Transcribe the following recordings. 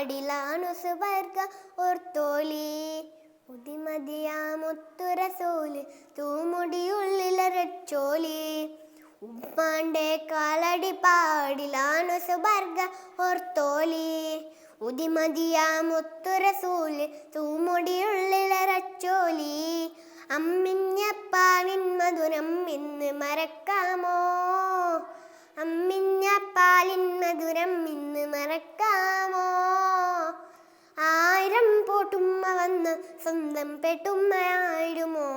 പാടിലാണു സുവർഗ ഓർത്തോലി. ഉദിമതിയാമൊത്തു റസൂല് തൂമുടിയുള്ളിലരച്ചോലി. ഉമ്മാന്റെ കാലടി പാടിലാണു സുവർഗ ഓർത്തോലി. ഉദിമതിയാമൊത്തു റസൂല് തൂമുടിയുള്ളിലരച്ചോലി. അമ്മിഞ്ഞപ്പാലിൻ മധുരം ഇന്ന് മറക്കാമോ? അമ്മിഞ്ഞപ്പാലിൻ മധുരം ഇന്ന് മറക്കാമോ? ആയിരം പോട്ടുമ്മ വന്ന് സ്വന്തം പെട്ടുമ്മയായിടുമോ?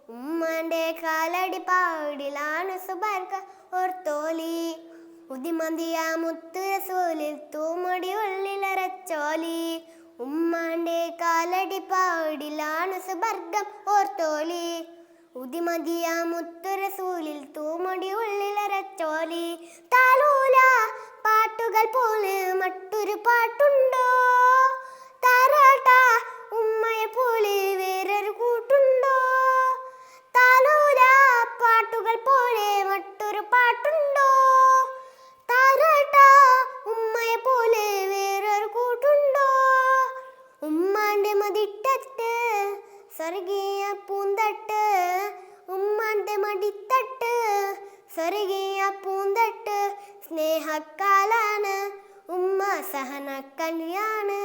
ഉമ്മാന്റെ കാലടി പാടിലാണ് സുബർക്ക ഓർത്തോലി. ഉദിമതിയാമുത്തു റസൂലിൽ തൂമുടി ഉള്ളിലരച്ചോലി. ഉമ്മാന്റെ കാലടി പാടിലാണ് സുബർഗം ഓർത്തോലി. ഉദിമതിയാമുത്തു റസൂലിൽ തൂമുടി ഉള്ളിലരച്ചോലി. താലൂല പാട്ടുകൾ പോലെ മറ്റൊരു പാട്ടുണ്ടോ? താരാട്ട ഉമ്മയെ പോലെ വേറൊരു കൂട്ടുണ്ടോ? താലൂല പാട്ടുകൾ പോലെ മറ്റൊരു പാട്ടുണ്ടോ? താരാട്ട ഉമ്മയെ പോലെ വേറൊരു കൂട്ടുണ്ടോ? ഉമ്മാന്റെ മടിത്തട്ട് സ്വർഗീയ പൂന്തട്ട്. ഉമ്മാന്റെ മടിത്തട്ട് സ്വർഗീയ പൂന്തട്ട്. സ്നേഹക്കാലാണ് ഉമ്മ സഹന കല്യാണ്.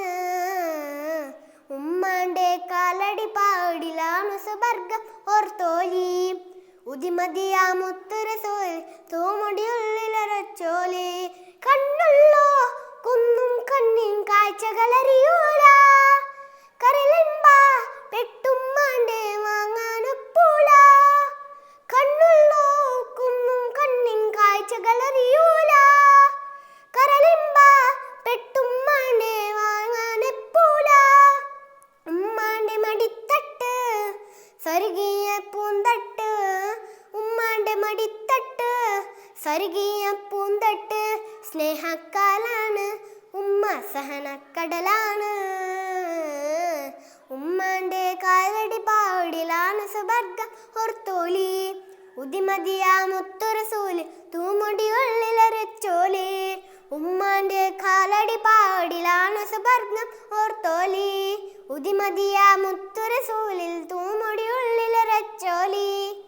ഉമ്മാന്റെ കാലടി പാടിലാണ് സുബർഗം ഓർത്തോലി. ഉദിമതിയാമുത്തു റസൂൽ തൂമുടിയുള്ളിലരച്ചോലി. കണ്ണുള്ളോ കുന്നും കണ്ണിൻ കാഴ്ചകളറിയൂല. കരളിമ്പ പെട്ടുമ്മാന്റെ വാങ്ങാനൊപ്പൂല. കണ്ണുള്ളോ കുന്നും കണ്ണിൻ കാഴ്ചകളറിയൂല. കരളിമ്പ പെട്ടുമ്മാന്റെ വാങ്ങാനെപ്പൂല. ഉമ്മാന്റെ മടിത്തട്ട് സ്വർഗീയ പൂന്തട്ട്. ഉമ്മാന്റെ മടിത്തട്ട് സ്വർഗീയ പൂന്തട്ട്. സ്നേഹക്കാലാണ് ഉമ്മ സഹനക്കടലാണ്. ഉമ്മാന്റെ കാലടി പാടിലാണ് സുബർഗം ഓർത്തോലി. ഉദിമതിയാമുത്തു റസൂല് തൂമുടി ഉള്ളിലരച്ചോലി. ഉമ്മാന്റെ കാലടി പാടിലാണ് സുബർഗം ഓർത്തോലി. ഉദിമതിയാമുത്തു റസൂലിൽ തൂമുടി ഉള്ളിലരച്ചോലി.